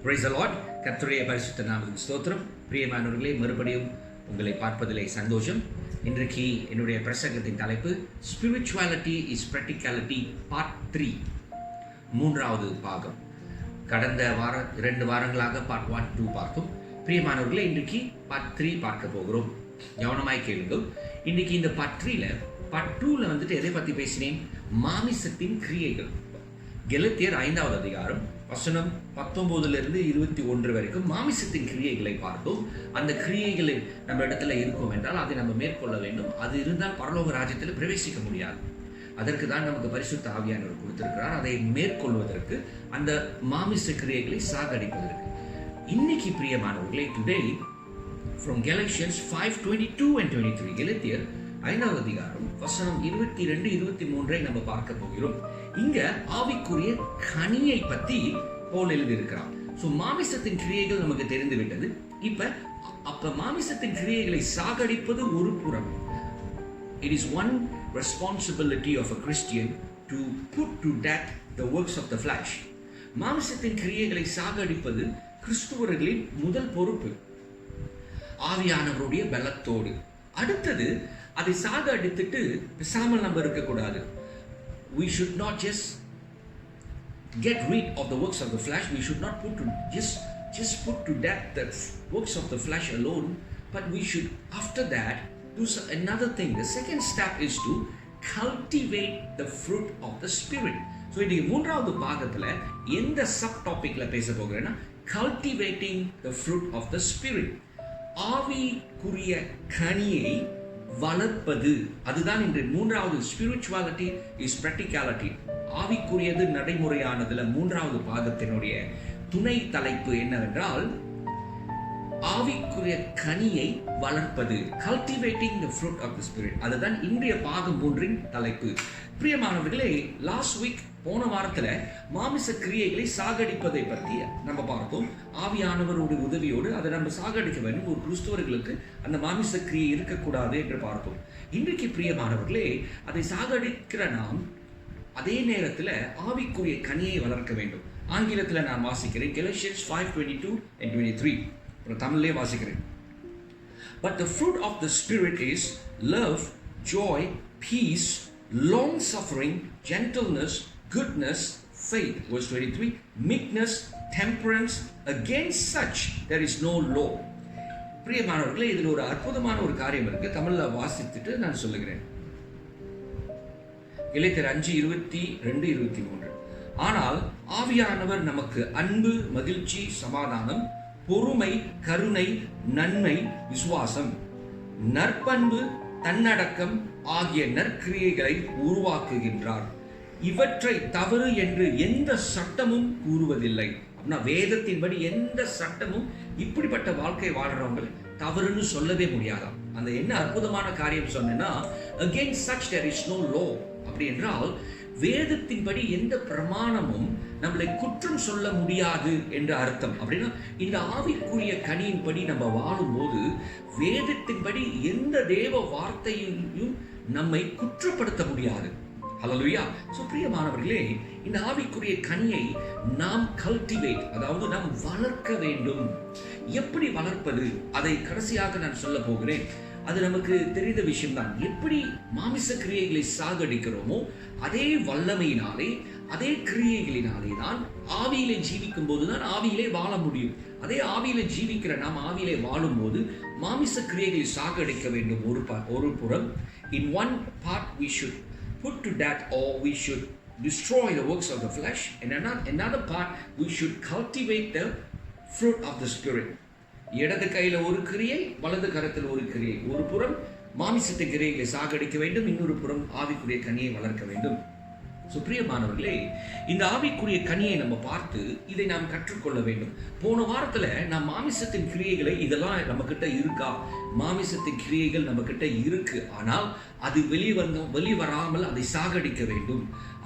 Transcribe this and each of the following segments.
Praise the Lord. கர்த்தருடைய பரிசுத்த நாமத்துக்கு ஸ்தோத்திரம். பிரியமானவர்களே, மறுபடியும் உங்களை பார்ப்பதிலே சந்தோஷம். இன்றைக்கு என்னுடைய பிரசங்கத்தின் தலைப்பு ஸ்பிரிச்சுவாலிட்டி இஸ் பிராக்டிகாலிட்டி பார்ட் 3, மூன்றாவது பாகம். கடந்த 2 வாரங்களாக பார்ட் 1, 2 பார்த்தோம். பிரியமானவர்களே, இன்றைக்கு பார்ட் 3 பார்க்க போகிறோம். கவனமாய் கேளுங்கள். இன்றைக்கு இந்த பார்ட் 3ல பார்ட் 2ல வந்துட்டு எதை பற்றி பேசினேன்? மாமிசத்தின் கிரியைகள். கலாத்தியர் 5வது அதிகாரம் வசனம் 19 21 வரைக்கும் மாமிசத்தின் கிரியைகளை பார்த்தோம். அந்த கிரியைகள் நம்ம இடத்துல இருக்கும் என்றால் அதை நம்ம மேற்கொள்ள வேண்டும். அது இருந்தால் பரலோக ராஜ்யத்தில் பிரவேசிக்க முடியாது. அதற்கு தான் நமக்கு பரிசுத்த ஆவியானவர் கொடுத்திருக்கிறார், அதை மேற்கொள்வதற்கு, அந்த மாமிச கிரியைகளை சாகடிப்பதற்கு. இன்னைக்கு பிரியமானவர்களே, டுடே from Galatians 5:22 and 23, கலாத்தியர் 5வது அதிகாரம் வசனம் 22 23 நம்ம பார்க்க போகிறோம். இங்க ஆவிக்குரிய கனியை பத்தி பவுல் எழுதியிருக்கிறார். சோ மாமிசத்தின் கிரியைகள் நமக்கு தெரிந்து விட்டது. அப்ப மாமிசத்தின் கிரியைகளை சாகடிப்பது ஒரு புறம். It is one responsibility of a Christian to put to death the works of the flesh. மாமிசத்தின் கிரியைகளை சாகடிப்பது கிறிஸ்துவர்களின் முதல் பொறுப்பு, ஆவியானவருடைய பலத்தோடு. அடுத்தது, அதை சாக அடித்துட்டு பேசாமல் நம்ம இருக்கக்கூடாது. We should not just get rid of the works of the flesh. We should not just put to death the works of the flesh alone, but we should after that do another thing. The second step is to cultivate the fruit of the spirit. So இந்த மூன்றாவது பாகத்துல எந்த sub டாபிக்ல பேச போகிறேன்னா, cultivating the fruit of the spirit. ஆவிக்குரிய கனியை வளர்ப்பது, அதுதான் இன்று மூன்றாவது. Spirituality is practicality. ஆவிக்குரியது நடைமுறையானதுல மூன்றாவது பாகத்தினுடைய துணை தலைப்பு என்னவென்றால், ஆவிக்குரிய கனியை வளர்ப்பது, cultivating the fruit of the spirit. அதுதான் இன்றைய பாகம் 3 தலைப்பு. பிரியமானவர்களே, லாஸ்ட் வீக், போன வாரத்துல மாமிச கிரியைகளை சாகடிப்பதை பற்றி நம்ம பார்த்தோம். ஆவியானவருடைய உதவியோடு அதை நம்ம சாகடிக்க வேண்டும். ஒரு கிறிஸ்தவர்களுக்கு அந்த மாமிச கிரியை இருக்கக்கூடாது என்று பார்த்தோம். இன்றைக்கு பிரியமானவர்களே, அதை சாகடிக்கிற நாம் அதே நேரத்தில் ஆவிக்குரிய கனியை வளர்க்க வேண்டும். ஆங்கிலத்தில் நான் வாசிக்கிறேன், Galatians 5:22 and 23. தமிழ்லேயே வாசிக்கிறேன். But the fruit of the spirit is love, joy, peace, long suffering, gentleness, goodness, faith. Verse 23, meekness, temperance, against such there is no law. பிரியமானவர்களே, இதில் ஒரு அற்புதமான ஒரு காரியம் இருக்கு. தமிழ்ல வாசித்துட்டு நான் சொல்லுகிறேன். கலாத்தியர் 5:22 23. ஆனால் ஆவியானவர் நமக்கு அன்பு, மகிழ்ச்சி, சமாதானம், பொறுமை, கருணை, நன்மை, விசுவாசம், நற்பண்பு, தன்னடக்கம் ஆகிய நற்கிரியைகளை உருவாக்குகின்றார். இவற்றை தவறு என்று எந்த சட்டமும் கூறுவதில்லை. அப்படின்னா வேதத்தின்படி எந்த சட்டமும் இப்படிப்பட்ட வாழ்க்கை வாழ்றவங்க தவறுன்னு சொல்லவே முடியாதாம். அந்த என்ன அற்புதமான காரியம் சொன்னா, against such there is no law. அப்படி என்றால் வேதத்தின்படி எந்த பிரமாணமும் நம்மளை குற்றம் சொல்ல முடியாது என்ற அர்த்தம். அப்படின்னா இந்த ஆவிக்குரிய கனியின்படி நம்ம வாழும்போது வேதத்தின்படி எந்த தேவ வார்த்தையையும் நம்மை குற்றப்படுத்த முடியாது. ஹல்லேலூயா. சோ பிரியமானவர்களே, இந்த ஆவிக்குரிய கனியை நாம் கல்டிவேட், அதாவது நாம் வளர்க்க வேண்டும். எப்படி வளர்ப்பது, அதை கடைசியாக நான் சொல்ல போகிறேன். அது நமக்கு தெரிந்த விஷயம்தான். எப்படி மாமிச கிரியைகளை சாகடிக்கிறோமோ அதே வல்லமையினாலே, அதே கிரியைகளினாலே தான் ஆவியிலே ஜீவிக்கும் போதுதான் ஆவியிலே வாழ முடியும். அதே ஆவியிலே ஜீவிக்கிற நாம் ஆவியிலே வாழும் போது மாமிச கிரியைகளை சாகடிக்க வேண்டும். ஒரு புறம், in one part we should put to death or we should destroy the works of the flesh, and another part we should cultivate the fruit of the spirit. இடது கையில ஒரு கிரியை, வலது கரத்தில் ஒரு கிரியை. ஒரு புறம் மாமிசத்தை கிரியைகளை சாகடிக்க வேண்டும், இன்னொரு புறம் ஆவிக்குரிய கனியை வளர்க்க வேண்டும். பிரியமானவர்களே, இந்த ஆவிக்குரிய கனியை நம்ம பார்த்து இதை நாம் கற்றுக்கொள்ள வேண்டும். போன வாரத்துல நாம் மாமிசத்தின் கிரியைகளை, இதெல்லாம் நம்ம கிட்ட இருக்கா? மாமிசத்தின் கிரியைகள் நம்ம கிட்ட இருக்கு, ஆனால் அது வெளிவராமல் அதை சாகடிக்க வேண்டும்.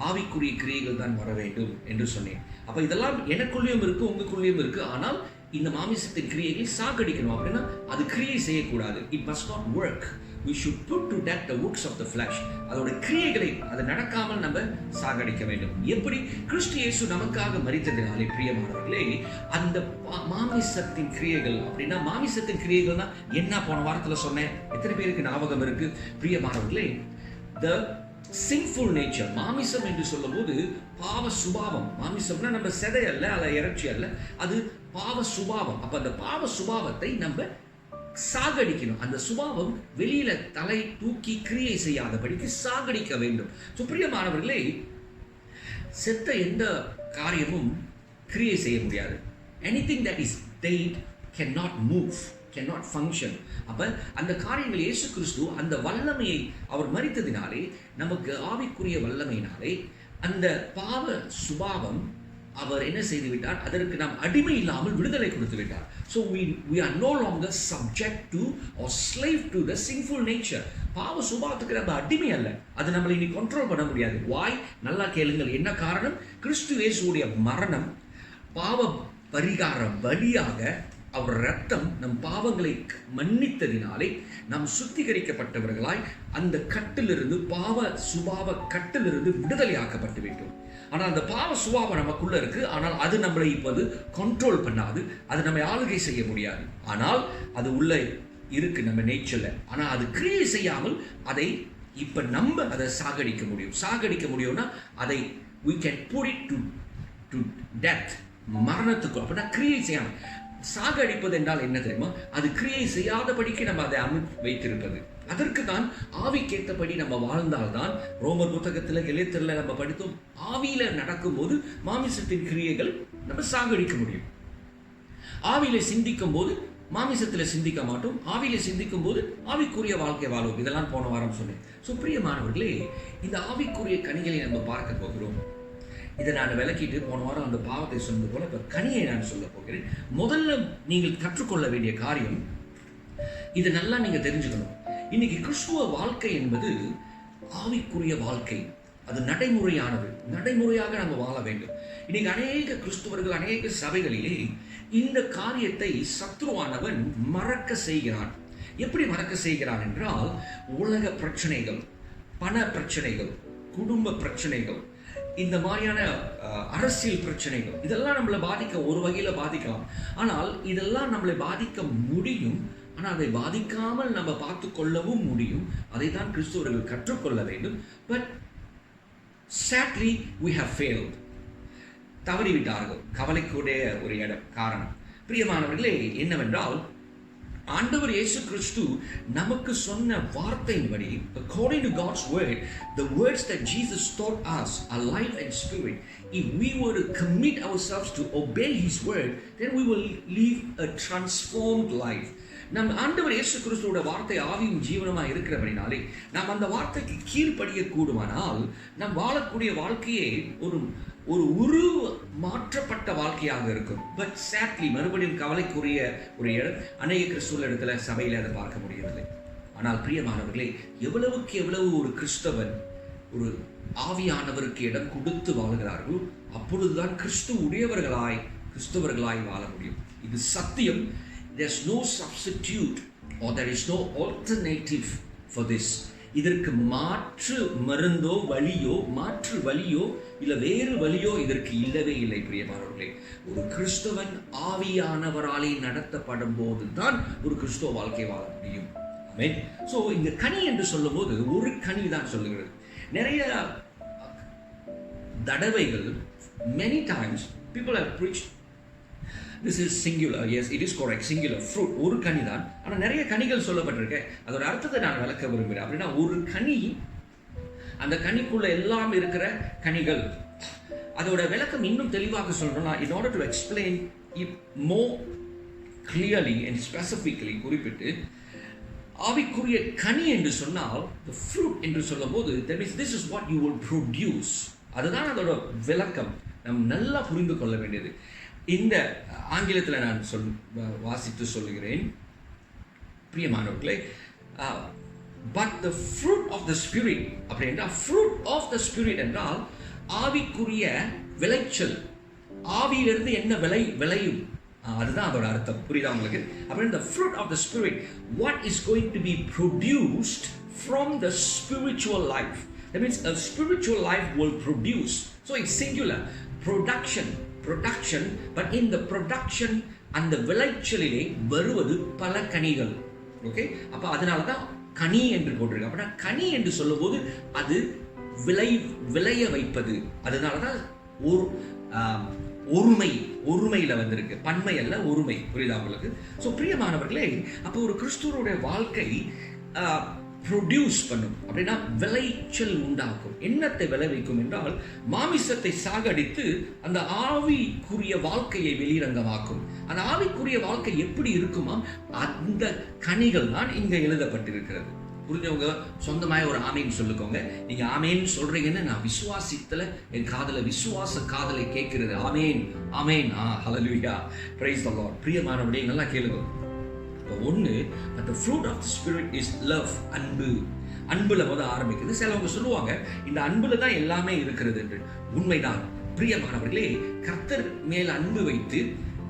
ஆவிக்குரிய கிரியைகள் தான் வர வேண்டும் என்று சொன்னேன். அப்ப இதெல்லாம் எனக்குள்ளேயும் இருக்கு, உங்களுக்குள்ளேயும் இருக்கு. ஆனால் இந்த மாமிசத்தின் கிரியைகளை சாகடிக்கணும். அப்படின்னா அது கிரியை செய்யக்கூடாது. It must not work. we should put to death the works of the flesh. அதோட கிரியைகளை அது நடக்காமல் நம்ம சாகடிக்க வேண்டும். எப்படி கிறிஸ்து இயேசு நமக்காக மரித்ததினாலே பிரியமானவர்களே, அந்த மாமிசத்தின் கிரியைகள் அப்படின்னா மாமிசத்தின் கிரியைகள்னா என்ன போன வாரத்தில் சொன்னேன், எத்தனை பேருக்கு ஞாபகம் இருக்கு பிரியமானவர்களே? the sinful nature, மாமிசம் என்று சொல்லும்போது பாவ சுபாவம். மாமிசம்னா நம்ம செதை அல்ல, அல்ல இறைச்சி அல்ல, அது பாவ சுபாவம். அப்ப அந்த பாவ சுபாவத்தை நம்ம சாகடிக்கணும். அந்த சுபாவம் வெளியில தலை தூக்கி கிரியை செய்யாதபடிக்கு சாகடிக்க வேண்டும். பிரியமானவர்களே, செத்த எந்த காரியமும் கிரியை செய்ய முடியாது. anything that is dead cannot move, cannot function. அப்ப அந்த காரியங்கள் இயேசு கிறிஸ்து அந்த வல்லமையை அவர் மரித்ததினாலே, நமக்கு ஆவிக்குரிய வல்லமையினாலே அந்த பாவ சுபாவம் அவர் என்ன செய்து விட்டார், அதற்கு நாம் அடிமை இல்லாமல் விடுதலை கொடுத்து விட்டார். So we are no longer subject to or slave to the sinful nature. பாவ சுபாவத்துக்கு நம்ம அடிமை அல்ல, அது நம்மளை இனி கண்ட்ரோல் பண்ண முடியாது. வாய் நல்லா கேளுங்கள், என்ன காரணம்? கிறிஸ்து இயேசுவுடைய மரணம், பாவ பரிகார பலியாக அவர் ரத்தம் நம் பாவங்களை மன்னித்ததினாலே நாம் சுத்திகரிக்கப்பட்டவர்களாய் அந்த கட்டிலிருந்து, பாவ சுபாவ கட்டிலிருந்து விடுதலையாக்கப்பட்டு விட்டோம். ஆனால் அந்த பாவ சுபாவம் நமக்குள்ள இருக்கு. ஆனால் அது நம்மளை இப்போது கண்ட்ரோல் பண்ணாது, அது நம்மை ஆளுகை செய்ய முடியாது. ஆனால் அது உள்ள இருக்கு நம்ம நேச்சர்ல. ஆனால் அது கிரியை செய்யாமல் அதை இப்ப நம்ம அதை சாகடிக்க முடியும். சாகடிக்க முடியும்னா அதை we can put it to death, மரணத்துக்கு. அப்படின்னா கிரியை செய்யாமல் சாகடிப்பது என்றால் என்ன தெரியுமா? அது கிரியை செய்யாதபடிக்கு நம்ம அதை வைத்திருப்பது. அதற்கு தான் ஆவிக்கேற்றபடி நம்ம வாழ்ந்தால்தான், ரோமர் புத்தகத்தில் எலேத்தியரில் நம்ம படித்தோம், ஆவியில நடக்கும்போது மாமிசத்தின் கிரியைகள் நம்ம சாகடிக்க முடியும். ஆவியில சிந்திக்கும் போது மாமிசத்தில் சிந்திக்க மாட்டோம், ஆவியில சிந்திக்கும் போது ஆவிக்குரிய வாழ்க்கை வாழ்வோம். இதெல்லாம் போன வாரம் சொன்னேன். பிரியமானவர்களே, இந்த ஆவிக்குரிய கனிகளை நம்ம பார்க்க போகிறோம். இதை நான் விளக்கிட்டு போன வாரம் அந்த பாவத்தை சொன்னது போல இப்ப கனியை நான் சொல்ல போகிறேன். முதல்ல நீங்கள் கற்றுக்கொள்ள வேண்டிய காரியம், இதை நல்லா நீங்க தெரிஞ்சுக்கணும். இன்னைக்கு கிறிஸ்துவ வாழ்க்கை என்பது ஆவிக்குரிய வாழ்க்கை. அது நடைமுறையானது. நடைமுறையாக நம்ம வாழ வேண்டும். இன்னைக்கு அநேக கிறிஸ்துவர்கள், அநேக சபைகளிலே இந்த காரியத்தை சத்ருவானவன் மறக்க செய்கிறான். எப்படி மறக்க செய்கிறான் என்றால், உலக பிரச்சனைகள், பண பிரச்சனைகள், குடும்ப பிரச்சனைகள், இந்த மாதிரியான அரசியல் பிரச்சனைகள், இதெல்லாம் நம்மளை பாதிக்க ஒரு வகையில பாதிக்கலாம். ஆனால் இதெல்லாம் நம்மளை பாதிக்க முடியும். ஆனால் அதை பாதிக்காமல் நம்ம பார்த்து கொள்ளவும் முடியும். அதை தான் கிறிஸ்துவர்கள் கற்றுக்கொள்ள வேண்டும். But sadly we have failed. தவறிவிட்டார்கள். கவலைக்குடைய ஒரு இடம் காரணம் பிரியமானவர்களே என்னவென்றால், ஆண்டவர் இயேசு கிறிஸ்து நமக்கு சொன்ன வார்த்தையின்படி, according to God's word, the words that Jesus taught us are life and spirit. If we were to commit ourselves to obey his word, then we will live a transformed life. நம் ஆண்டவர் இயேசு கிறிஸ்துவோட வார்த்தை ஆவியும் ஜீவனமாக இருக்கிறபடினாலே நாம் அந்த வார்த்தைக்கு கீழ்ப்படிய கூடுமானால் நாம் வாழக்கூடிய வாழ்க்கையே ஒரு மாற்றப்பட்ட வாழ்க்கையாக இருக்கும். பட் sadly, மறுபடியும் கவலைக்குரிய ஒரு இடம், அநேக கிறிஸ்துவ இடத்துல சபையில் அதை பார்க்க முடியவில்லை. ஆனால் பிரியமானவர்களே, எவ்வளவுக்கு எவ்வளவு ஒரு கிறிஸ்தவன் ஒரு ஆவியானவருக்கு இடம் கொடுத்து வாழ்கிறார்களோ அப்பொழுதுதான் கிறிஸ்தவர்களாய் வாழ முடியும். இது சத்தியம். There's no substitute or there is no alternative for this. இதற்கு மாற்று மருந்தோ மாற்று வழியோ இல்ல வேறு வழியோ இதற்கு இல்லவே இல்லை பிரியமானவர்களே. ஒரு கிறிஸ்தவன் ஆவியானவராலே நடத்தப்படும் போதுதான் ஒரு கிறிஸ்தவ வாழ்க்கை வாழ முடியும். ஆமென். சோ இந்த கனி என்று சொல்லும் போது ஒரு கனி தான் சொல்லுகிறது. நிறைய தடவைகள், many times people have preached this is singular. Yes, it is correct, singular fruit. ஒரு கனி தான். ஆனால் நிறைய கனிகள் சொல்லப்பட்டிருக்கு. அதோட அர்த்தத்தை நான் விளக்க விரும்புகிறேன். அப்படின்னா ஒரு கனி, அந்த கனிக்குள்ள எல்லாம் இருக்கிற கனிகள், அதோட விளக்கம் இன்னும் தெளிவாக சொல்லணும்னா, in order to explain it more clearly and specifically, குறிப்பிட்டு ஆவிக்குரிய கனி என்று சொன்னால், the fruit என்று சொல்லும் போது, that means this is what you will produce. அதுதான் அதோட விளக்கம். நாம் நல்லா புரிந்து கொள்ள வேண்டியது. இந்த ஆங்கிலத்தில் நான் வாசித்து சொல்லுகிறேன் பிரியமானவர்களே. But the fruit of the spirit அப்படி என்றால், ஃப்ரூட் ஆஃப் த ஸ்பிரிட் என்றால் ஆவிக்குரிய விளைச்சல். ஆவியிலிருந்து என்ன விளையும், அதுதான் அதோட அர்த்தம். புரியுதா உங்களுக்கு? அப்புறம் the fruit of the spirit, what is going to be produced from the spiritual life. That means a spiritual life will produce. So it's singular. Production, but in the production அந்த விளைச்சலிலே வருவது பல கனிகள். ஓகே, அப்ப அதனால தான் கனி என்று போட்டிருக்கு. அப்படின்னா கனி என்று சொல்லும்போது அது விளைய வைப்பது. அதனால தான் ஒருமையில வந்திருக்கு, பன்மை அல்ல ஒருமை. புரியுதா உங்களுக்கு? ஸோ பிரியமானவர்களே, அப்போ ஒரு கிறிஸ்துவனுடைய வாழ்க்கை ப்ரொடியூஸ் பண்ணும். அப்படின்னா விளைச்சல் உண்டாக்கும். என்னத்தை விளைவிக்கும் என்றால் மாமிசத்தை சாகடித்து அந்த ஆவிக்குரிய வாழ்க்கையை வெளிரங்கமாக்கும். அந்த ஆவிக்குரிய வாழ்க்கை எப்படி இருக்குமா, அந்த கனிகள் தான் இங்க எழுதப்பட்டிருக்கிறது. புரிஞ்சவங்க சொந்தமாக ஒரு ஆமேன் சொல்லுக்கோங்க. நீங்க ஆமேன் சொல்றீங்கன்னு நான் விசுவாசத்துல என் காதல விசுவாச காதலை கேட்கிறது. ஆமேன் ஆமேன். ஹல்லேலூயா, பிரைஸ் தி லார்ட். பிரியமானவர்களே, நல்லா கேளுங்க. ஒன்று, the fruit of the spirit is love, அன்புல ஆரம்பிக்குது. சிலவங்க சொல்லுவாங்க இந்த அன்புல தான் எல்லாமே இருக்கிறது என்று. உண்மைதான் பிரியமானவர்களே. கர்த்தர் மேல் அன்பு வைத்து,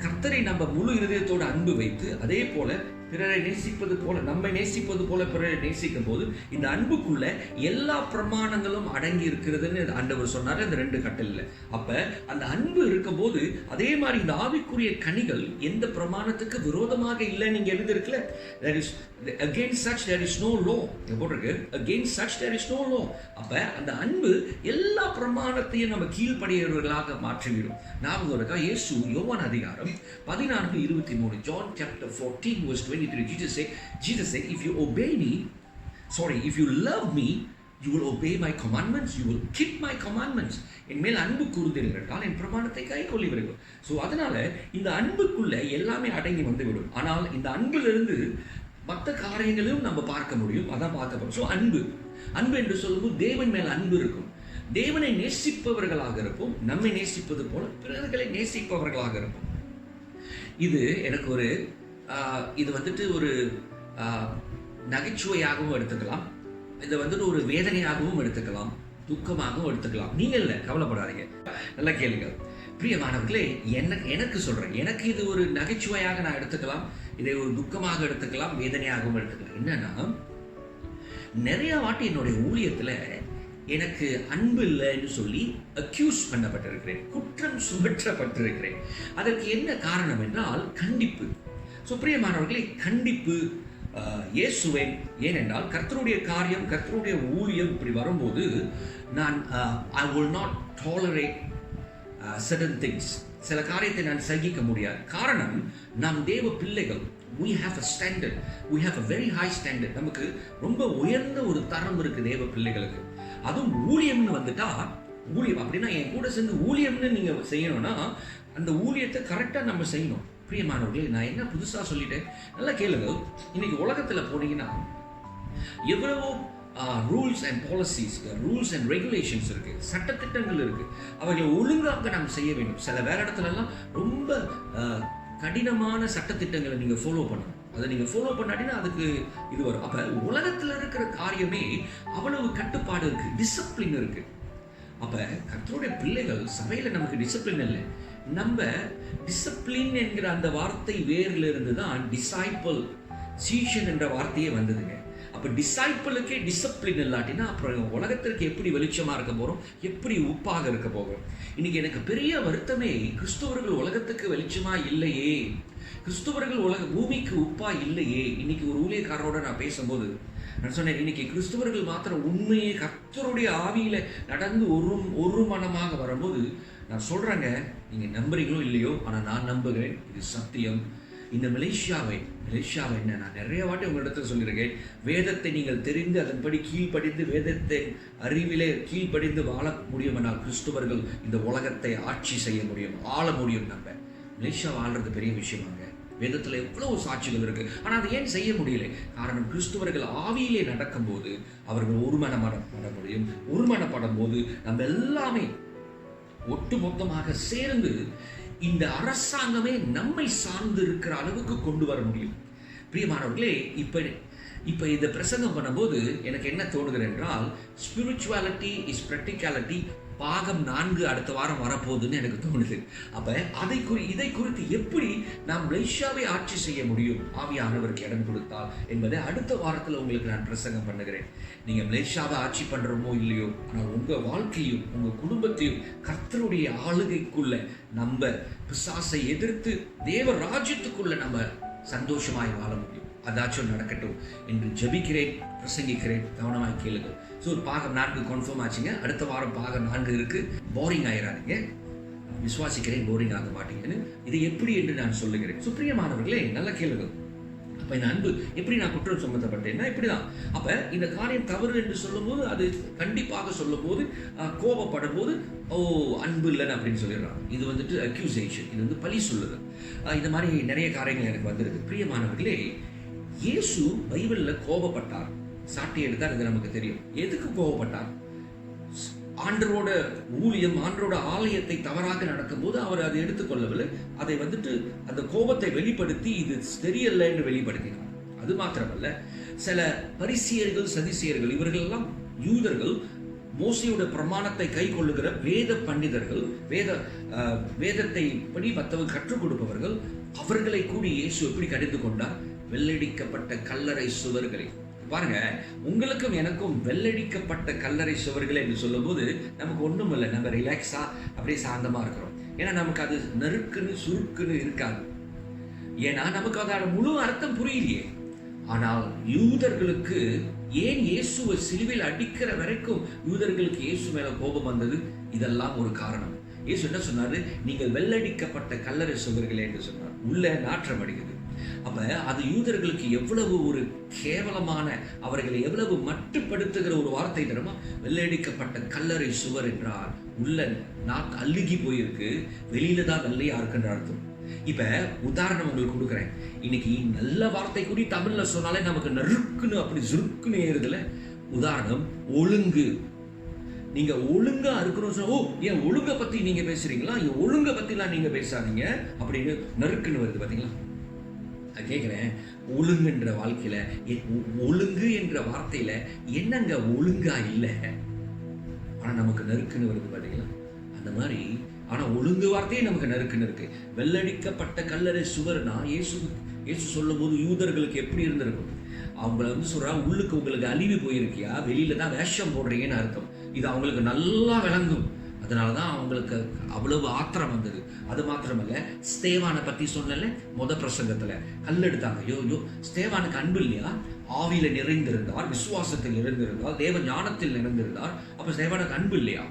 கர்த்தரை நம்ம முழு இருதயத்தோடு அன்பு வைத்து, அதே போல பிறரை நேசிப்பது போல, நம்மை நேசிப்பது போல பிறரை நேசிக்கும் போது இந்த அன்புக்குள்ள எல்லா பிரமாணங்களும் அடங்கி இருக்கிறதுன்னு ஆண்டவர் சொன்னாரு அந்த 2 கட்டளையில. அப்ப அந்த அன்பு இருக்கும் போது அதே மாதிரி இந்த ஆவிக்குரிய கனிகள் எந்த பிரமாணத்துக்கு விரோதமாக இல்லை. நீங்க எழுதிருக்கல, there is against such there is no law. போட்டிருக்கு against such there is no law. அப்ப அந்த அன்பு எல்லா பிரமாணத்தையும் நம்ம கீழ்ப்படியவர்களாக மாற்றிவிடும். ஞாபகம் இருக்கா? இயேசு யோவான் அதிகாரம் 14:23, John chapter 14 verse 23, Jesus said, if you love me, you will obey my commandments, you will keep my commandments. என் மேல் அன்பு கூர்ந்தீர்கள் என்றால் என் பிரமாணத்தை கைக்கொள்ளுவீர்கள். ஸோ அதனால இந்த அன்புக்குள்ள எல்லாமே அடங்கி வந்துவிடும். ஆனால் இந்த அன்பிலிருந்து மற்ற காரியங்களையும் நம்ம பார்க்க முடியும். அதான் பார்க்க போறோம். ஸோ அன்பு என்று சொல்லும்போது தேவன் மேல் அன்பு இருக்கும். தேவனை நேசிப்பவர்களாக இருப்போம். நம்மை நேசிப்பது போல பிறர்களை நேசிப்பவர்களாக இருப்போம். இது எனக்கு இது வந்துட்டு ஒரு நகைச்சுவையாகவும் எடுத்துக்கலாம். இதை வந்துட்டு ஒரு வேதனையாகவும் எடுத்துக்கலாம், துக்கமாகவும் எடுத்துக்கலாம். நீங்க இல்லை, கவலைப்படாதீங்க, நல்லா கேளுங்க. பிரியமானவர்களே, எனக்கு சொல்றேன், எனக்கு இது ஒரு நகைச்சுவையாக நான் எடுத்துக்கலாம், இதை ஒரு துக்கமாக எடுத்துக்கலாம், வேதனையாகவும் எடுத்துக்கலாம். என்னன்னா, நிறைய வாட்டி என்னுடைய ஊழியத்துல எனக்கு அன்பு இல்லைன்னு சொல்லி அக்யூஸ் பண்ணப்பட்டிருக்கிறேன், குற்றம் சுமற்றப்பட்டிருக்கிறேன். அதற்கு என்ன காரணம் என்றால் கண்டிப்பு. ஸோ பிரியமானவர்களே, கண்டிப்பு இயேசுவேன். ஏனென்றால் கர்த்தருடைய காரியம், கர்த்தருடைய ஊழியம் இப்படி வரும்போது நான் I will not tolerate certain things. சில காரியத்தை நான் சகிக்க முடியாது. காரணம், நாம் தேவ பிள்ளைகள். we have a standard, we have a very high standard. நமக்கு ரொம்ப உயர்ந்த ஒரு தரம் இருக்கு தேவ பிள்ளைகளுக்கு. அதுவும் ஊழியம்னு வந்துட்டா, ஊழியம் அப்படின்னா என் கூட சேர்ந்து ஊழியம்னு நீங்க செய்யணும்னா அந்த ஊழியத்தை கரெக்டா நம்ம செய்யணும். பிரியமானவர்களே, நான் என்ன புதுசா சொல்லிட்டேன், நல்லா கேளுங்க. இன்னைக்கு உலகத்துல போனீங்கன்னா எவ்வளவோ rules and policies, rules and regulations இருக்கு, சட்டத்திட்டங்கள் இருக்கு. அவைகளை ஒழுங்காக நாம் செய்ய வேண்டும். சில வேற இடத்துலலாம் ரொம்ப கடினமான சட்டத்திட்டங்களை நீங்க ஃபாலோ பண்ணணும். அதை நீங்க ஃபாலோ பண்ணாட்டினா அதுக்கு இது வரும். அப்ப உலகத்துல இருக்கிற காரியமே அவ்வளவு கட்டுப்பாடு இருக்கு, டிசிப்ளின் இருக்கு. அப்ப கர்த்தருடைய பிள்ளைகள் சபையில நமக்கு டிசிப்ளின் இல்லை. நம்ம டிசிப்ளின் என்கிற அந்த வார்த்தை வேர்ல இருந்து தான் டிசைபிள், சீஷன் என்ற வார்த்தையே வந்ததுங்க. அப்ப டிசைபிளுக்கே டிசிப்ளின் இல்லாட்டினா அப்புறம் உலகத்திற்கு எப்படி வெளிச்சமா இருக்க போறோம், எப்படி உப்பாக இருக்க போகிறோம்? இன்னைக்கு எனக்கு பெரிய வருத்தமே, கிறிஸ்தவர்கள் உலகத்துக்கு வெளிச்சமா இல்லையே, கிறிஸ்தவர்கள் பூமிக்கு உப்பா இல்லையே. இன்னைக்கு ஒரு ஊழியக்காரரோட நான் பேசும்போது நான் சொன்னேன், இன்னைக்கு கிறிஸ்தவர்கள் மாத்திரம் உண்மையை கர்த்தருடைய ஆவியில நடந்து ஒரு மனமாக வரும்போது நான் சொல்றேங்க, நீங்க நம்புறீங்களோ இல்லையோ, ஆனா நான் நம்புகிறேன், இது சத்தியம். இந்த மலேசியாவை என்ன நான் நிறைய வாட்டி உங்களிடத்தில் சொல்லியிருக்கேன், வேதத்தை நீங்கள் தெரிந்து அதன்படி கீழ்ப்படிந்து வேதத்தை அறிவிலே கீழ்ப்படிந்து வாழ முடியும் என்றால் கிறிஸ்துவர்கள் இந்த உலகத்தை ஆட்சி செய்ய முடியும், ஆள முடியும். நம்ம மலேசியா வாழ்றது பெரிய விஷயமாங்க. வேதத்தில் எவ்வளவு சாட்சிகள் இருக்கு, ஆனால் அதை ஏன் செய்ய முடியல? காரணம், கிறிஸ்துவர்கள் ஆவியிலே நடக்கும் போது அவர்கள் ஒருமனப்பட முடியும். ஒருமனப்படும் போது நம்ம எல்லாமே ஒட்டுமொத்தமாக சேர்ந்து இந்த அரசாங்கமே நம்மை சார்ந்து இருக்கிற அளவுக்கு கொண்டு வர முடியும். பிரியமானவர்களே, இப்ப இந்த பிரசங்கம் பண்ணும்போது எனக்கு என்ன தோணுகிறது என்றால், ஸ்பிரிச்சுவாலிட்டி இஸ் பிராக்டிகாலிட்டி பாகம் 4 அடுத்த வாரம் வரப்போகுதுன்னு எனக்கு தோணுது. அப்ப இதை குறித்து எப்படி நாம் மலேசியாவை ஆட்சி செய்ய முடியும் ஆவியானவருக்கு இடம் கொடுத்தால் என்பதை அடுத்த வாரத்தில் உங்களுக்கு நான் பிரசங்கம் பண்ணுகிறேன். நீங்க மலேசியாவை ஆட்சி பண்றோமோ இல்லையோ, ஆனால் உங்க வாழ்க்கையும் உங்க குடும்பத்தையும் கர்த்தருடைய ஆளுகைக்குள்ள நம்ம பிசாசை எதிர்த்து தேவ ராஜ்யத்துக்குள்ள நம்ம சந்தோஷமாய் வாழ முடியும். அதாச்சும் நடக்கட்டும் என்று ஜெபிக்கிறேன், பிரசங்கிக்கிறேன். கவனமாய் கேளுங்க. ஸோ பாகம் 4 கன்ஃபார்ம் ஆச்சுங்க. அடுத்த வாரம் பாகம் 4 இருக்கு. போரிங் ஆயிடாதீங்க. விசுவாசிக்கிறேன் போரிங் ஆக மாட்டீங்கன்னு. இது எப்படி என்று நான் சொல்லுகிறேன். பிரியமானவர்களே, நல்லா கேளுங்க. அப்ப இந்த அன்பு எப்படி நான் குற்றம் சுமத்தப்பட்டேன்னா இப்படிதான். அப்ப இந்த காரியம் தவறு என்று சொல்லும் போது, அது கண்டிப்பாக சொல்லும் போது, கோபப்படும் போது அன்பு இல்லைன்னு அப்படின்னு சொல்லிடுறாங்க. இது வந்துட்டு அக்யூசேஷன், இது வந்து பழி சொல்லுது. இந்த மாதிரி நிறைய காரியங்கள் எனக்கு வந்துருக்கு. பிரியமானவர்களே, இயேசு பைபிள்ல கோபப்பட்டார், சாட்டி எடுத்தார். இது நமக்கு தெரியும். எதுக்கு கோபப்பட்டார்? ஆண்டரோட ஊழியம், ஆண்டரோட ஆலயத்தை தவறாக நடக்கும் போது அவர் அதை எடுத்துக்கொள்ளவில்லை. அதை வந்துட்டு அந்த கோபத்தை வெளிப்படுத்தி இது தெரியல என்று வெளிப்படுத்தினார். அது மாத்திரமல்ல, சில பரிசேயர்கள், சதுசேயர்கள், இவர்கள் எல்லாம் யூதர்கள், மோசேயோட பிரமாணத்தை கை கொள்ளுகிற வேத பண்டிதர்கள், வேதத்தை படி மற்றவர்கள் கற்றுக் கொடுப்பவர்கள், அவர்களை கூடி இயேசு எப்படி கடிந்து கொண்டார்? வெள்ளடிக்கப்பட்ட கல்லறை சுவர்களை பாருங்க. உங்களுக்கும் எனக்கும் வெள்ளடிக்கப்பட்ட கல்லறை சுவர்கள் என்று சொல்லும் போது நமக்கு ஒன்றும் இல்லை, நம்ம ரிலாக்ஸா அப்படியே சாந்தமா இருக்கிறோம். ஏன்னா நமக்கு அது நறுக்குன்னு சுருக்குன்னு இருக்காது. ஏன்னா நமக்கு அதோட முழு அர்த்தம் புரியலையே. ஆனால் யூதர்களுக்கு ஏன் இயேசுவை சிலுவையில் அடிக்கிற வரைக்கும் யூதர்களுக்கு இயேசு மேல கோபம் வந்தது? இதெல்லாம் ஒரு காரணம். இயேசு என்ன சொன்னாரு? நீங்கள் வெள்ளடிக்கப்பட்ட கல்லறை சுவர்களே என்று சொன்னார். உள்ள நாற்றம் அடிக்குது. அப்ப அது யூதர்களுக்கு எவ்வளவு ஒரு கேவலமான, அவர்களை எவ்வளவு மட்டுப்படுத்துகிற ஒரு வார்த்தை தெரியுமா? வெள்ளையடிக்கப்பட்ட கல்லறை சுவர் என்றால் உள்ள நாக்கு அழுகி போயிருக்கு, வெளியில தான் வெள்ளையா இருக்குன்ற அர்த்தம். இப்ப உதாரணம் உங்களுக்கு கொடுக்குறேன். இன்னைக்கு நல்ல வார்த்தை கூடி தமிழ்ல சொன்னாலே நமக்கு நறுக்குன்னு அப்படி சுருக்குன்னு ஏறுதுல. உதாரணம், ஒழுங்கு. நீங்க ஒழுங்கா இருக்கணும் சொன்னா, ஏன் ஒழுங்க பத்தி நீங்க பேசுறீங்களா? ஒழுங்க பத்திலாம் நீங்க பேசாதீங்க அப்படின்னு நறுக்குன்னு வருது. பாத்தீங்களா? கேட்கிறேன், ஒழுங்குன்ற வாழ்க்கையில, ஒழுங்கு என்ற வார்த்தையில என்னங்க ஒழுங்கா இல்லை? ஆனா நமக்கு நறுக்குன்னு வருது. பாத்தீங்களா? அந்த மாதிரி. ஆனா ஒழுங்கு வார்த்தையே நமக்கு நறுக்குன்னு இருக்கு. வெள்ளடிக்கப்பட்ட கல்லறை சுவர்னா இயேசு சொல்லும் போது யூதர்களுக்கு எப்படி இருந்திருக்கும்? அவங்கள வந்து சொல்றா, உள்ளுக்கு உங்களுக்கு அழிவு போயிருக்கியா, வெளியில தான் வேஷம் போடுறீங்கன்னு அர்த்தம். இது அவங்களுக்கு நல்லா விளங்கும். அதனாலதான் அவங்களுக்கு அவ்வளவு ஆத்திரம் வந்தது. அது மாத்திரமல்ல, ஸ்தேவானை பத்தி சொன்னல முத பிரசங்கத்துல கல் எடுத்தாங்க. யோ ஸ்தேவானுக்கு அன்பு இல்லையா? ஆவியில நிறைந்திருந்தார், விசுவாசத்தில் நிறைந்திருந்தார், தேவ ஞானத்தில் நிறைந்திருந்தார். அப்ப ஸ்தேவானுக்கு அன்பு இல்லையா?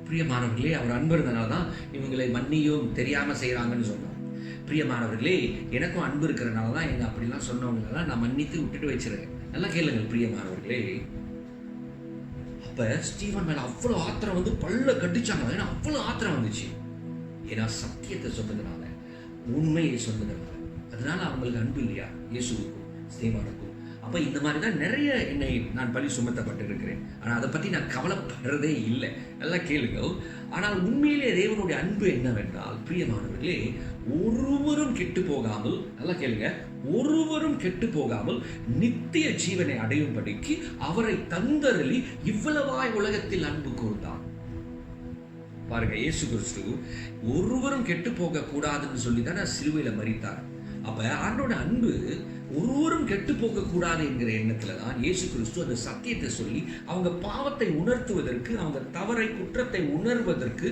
பிரியமானவர்களே, அவர் அன்பு இருந்தனால்தான் இவங்களை மன்னியும் தெரியாம செய்யறாங்கன்னு சொன்னார். பிரியமானவர்களே, எனக்கும் அன்பு இருக்கிறனாலதான் என்ன அப்படிலாம் சொன்னவங்களெல்லாம் நான் மன்னித்து விட்டுட்டு வச்சிருக்கேன். நல்லா கேளுங்கள் பிரியமானவர்களே. அப்ப ஸ்டீவன் மேல அவ்வளவு ஆத்திரம் வந்து பல்ல கட்டிச்சாங்க. ஏன்னா அவ்வளவு ஆத்திரம் வந்துச்சு. ஏன்னா சத்தியத்தை சொன்னதுனால, உண்மையை சொன்னதுனால. அதனால அவங்களுக்கு அன்பு இல்லையா இயேசுவுக்கும் ஸ்தேவானுக்கும்? அப்ப இந்த மாதிரி தான் நிறைய என்னை நான் பழி சுமத்தப்பட்டிருக்கிறேன். ஆனா அதை பத்தி நான் கவலைப்படுறதே இல்லை. நல்லா கேளுங்க. ஆனால் உண்மையிலே தேவனுடைய அன்பு என்னவென்றால், பிரியமானவர்களே, ஒருவரும் கெட்டு போகாமல், நல்லா கேளுங்க, ஒருவரும் கெட்டு போகாமல் நித்திய ஜீவனை அடையும்படிக்கு அவரை தந்தருளி இவ்வளவாய் உலகத்தில் அன்பு கூர்ந்தார். பாருங்க, இயேசு கிறிஸ்து ஒருவரும் கெட்டு போக கூடாதுன்னு சொல்லி தானே சிலுவையில மரித்தார். அப்ப ஆண்டோட அன்பு ஒருவரும் கெட்டு போக கூடாது என்கிற எண்ணத்துலதான் இயேசு கிறிஸ்து அந்த சத்தியத்தை சொல்லி அவங்க பாவத்தை உணர்த்துவதற்கு, அவங்க தவறை குற்றத்தை உணர்வதற்கு,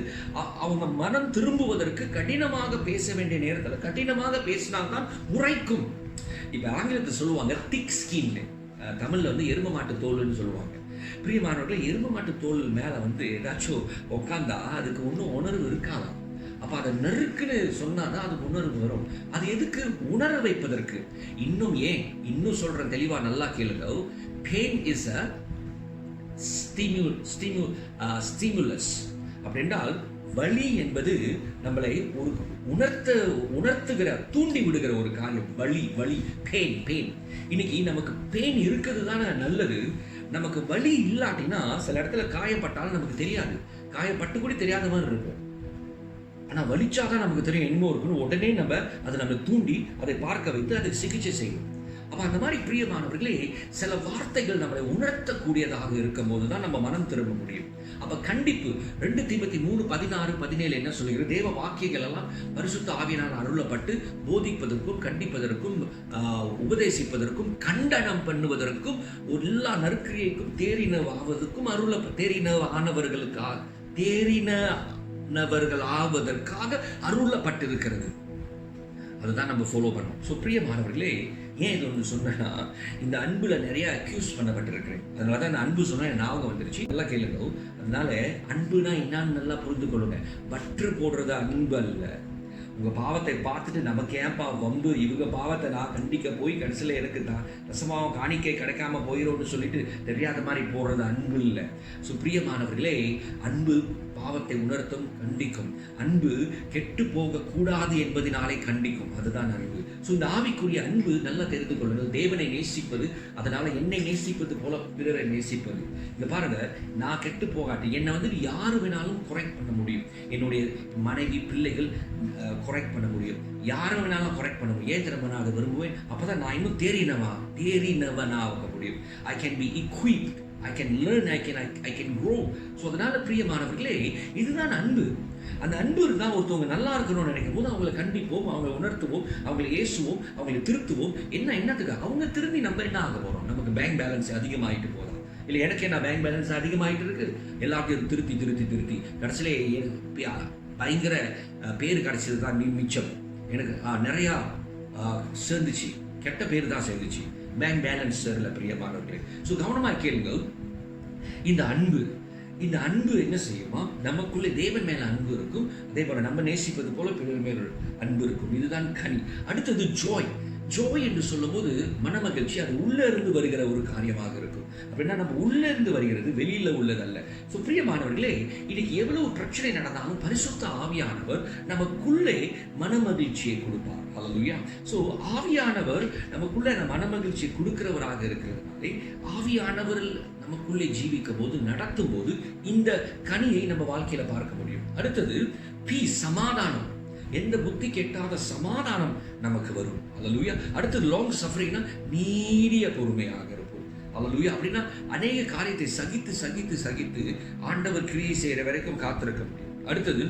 அவங்க மனம் திரும்புவதற்கு கடினமாக பேச வேண்டிய நேரத்துல கடினமாக பேசினால்தான் உரைக்கும். இப்ப ஆங்கிலத்தை சொல்லுவாங்க திக் ஸ்கின், தமிழ்ல வந்து எரும மாட்டு தோல்னு சொல்லுவாங்க. பிரியமானவர்கள், எரும மாட்டு தோல் மேல வந்து ஏதாச்சும் உட்காந்தா அதுக்கு ஒன்றும் உணர்வு இருக்காதான். அப்ப அதை நறுக்குன்னு சொன்னாதான் அதுக்கு உணர்வு வரும். அது எதுக்கு? உணர வைப்பதற்கு. இன்னும் சொல்ற தெளிவா நல்லா கேளுங்க. Pain is a stimulus. அப்படின்றால் வலி என்பது நம்மளை ஒரு உணர்த்துகிற, தூண்டி விடுகிற ஒரு காரியம். வலி பெயின். இன்னைக்கு நமக்கு பெயின் இருக்கிறது தானே நல்லது. நமக்கு வலி இல்லாட்டினா சில இடத்துல காயப்பட்டாலும் நமக்கு தெரியாது, காயப்பட்டு கூட தெரியாத மாதிரி இருக்கும். ஆனா வலிச்சாதான் நமக்கு தெரியும் என்னமோ இருக்குன்னு. உடனே அதை நம்ம தூண்டி அதை பார்க்க வைத்து அதுக்கு சிகிச்சை செய்யும். அப்ப அந்த மாதிரி பிரியமானவர்களே, சில வார்த்தைகள் நம்மளை உணர்த்தக்கூடியதாக இருக்கும் போதுதான் நம்ம மனம் திரும்ப முடியும். அப்ப கண்டிப்பு 2 தீமோத்தேயு 3:16-17 என்ன சொல்லுகிறது? தேவ வாக்கியங்கள் எல்லாம் பரிசுத்த ஆவியினால் அருளப்பட்டு போதிப்பதற்கும், கண்டிப்பதற்கும், உபதேசிப்பதற்கும், கண்டனம் பண்ணுவதற்கும், எல்லா நற்கிரியைக்கும் தேறினவாவதற்கும் தேறினவர்களாவதற்காக அருளப்பட்டிருக்கிறது. அதுதான் நம்ம ஃபாலோ பண்ணோம். ஸோ பிரியமானவர்களே, ஏன் இது ஒன்று சொன்னா, இந்த அன்புல நிறைய அக்யூஸ் பண்ணப்பட்டிருக்கிறேன். அதனால தான் இந்த அன்பு சொன்னா ஞாபகம் வந்துருச்சு. நல்லா கேளுங்க. அதனால அன்புனா என்னன்னு நல்லா புரிந்து கொள்ளுங்க. பற்று போடுறது அன்பு அல்ல. உங்க பாவத்தை பார்த்துட்டு நமக்கு ஏன்பா வம்பு, இவங்க பாவத்தை நான் கண்டிக்க போய் கடைசியில் எனக்கு தான் ரசமாவும் காணிக்கை கிடைக்காம போயிடும்னு சொல்லிட்டு தெரியாத மாதிரி போடுறது அன்பு இல்லை. பிரியமானவர்களே, அன்பு பாவத்தை உணர்த்தும், கண்டிக்கும். அன்பு கெட்டு போக கூடாது என்பதனாலே கண்டிக்கும். அதுதான் அன்பு. இந்த ஆவிக்குரிய அன்பு நல்லா தெரிந்து கொள்ளுங்கள். தேவனை நேசிப்பது, அதனால என்னை நேசிப்பது போல பிறரை நேசிப்பது. இங்க பாருங்க, நான் கெட்டு போகாட்டி என்னை யாரு வேணாலும் கரெக்ட் பண்ண முடியும். என்னுடைய மனைவி, பிள்ளைகள் கரெக்ட் பண்ண முடியும். யாரை வேணாலும் கரெக்ட் பண்ண முடியும். ஏன் திரும்ப நான் அதை விரும்புவேன்? அப்பதான் நான் இன்னும் தேறினவனாக முடியும். I can be equipped, I can learn, I can grow. அதனால பிரியமானவர்களே, இதுதான் அன்பு. அந்த அன்பு இருந்தால் ஒருத்தவங்க நல்லா இருக்கணும்னு நினைக்கும் போது அவங்களை கண்டிப்போம், அவங்களை உணர்த்துவோம், அவங்களை ஏசுவோம், அவங்களை திருத்துவோம். என்னத்துக்கு? அவங்க திரும்பி நம்ம என்ன ஆக போறோம்? நமக்கு பேங்க் பேலன்ஸ் அதிகமாயிட்டு போதும் இல்லை? எனக்கு என்ன பேங்க் பேலன்ஸ் அதிகமாயிட்டு இருக்கு? எல்லாத்தையும் திருத்தி கடைசியிலே பயங்கர பேர் கிடைச்சது தான் மிச்சம். எனக்கு நிறையா சேர்ந்துச்சு, கெட்ட பேர் தான் சேர்ந்துச்சு, பேங்க் பேலன்ஸ் சேரல. பிரியமானவர்களே, கவனமாக கேளுங்கள். இந்த அன்பு என்ன செய்யுமா? நமக்குள்ளே தேவன் மேல அன்பு இருக்கும், அதே போல நம்ம நேசிப்பது போல பிறர் மேல் அன்பு இருக்கும். இதுதான் கனி. அடுத்தது ஜோய் என்று சொல்லும் போது மனமகிழ்ச்சி. அது உள்ள இருந்து வருகிற ஒரு காரியமாக இருக்கும். அப்படின்னா நம்ம உள்ள இருந்து வருகிறது, வெளியில உள்ளதல்ல. பிரியமானவர்களே, இன்னைக்கு எவ்வளவு பிரச்சனை நடந்தாலும் பரிசுத்த ஆவியானவர் நமக்குள்ளே மனமகிழ்ச்சியை கொடுப்பார். ஹல்லேலூயா. ஆவியானவர் நமக்குள்ள மனமகிழ்ச்சியை கொடுக்கிறவராக இருக்கிறதுனாலே, ஆவியானவர் நமக்குள்ளே ஜீவிக்கும் போது, நடத்தும் போது இந்த கனியை நம்ம வாழ்க்கையில பார்க்க முடியும். அடுத்தது பீஸ், சமாதானம். எந்த புத்தி கெட்டாத சமாதானம் நமக்கு வரும். ஹல்லேலூயா. அடுத்தது லாங் சஃபரிங்னா நீடிய பொறுமையாக இருக்கும். ஹல்லேலூயா. அப்படின்னா அநேக காரியத்தை சகித்து ஆண்டவர் கிரியை செய்யற வரைக்கும் காத்திருக்க முடியும். அடுத்தது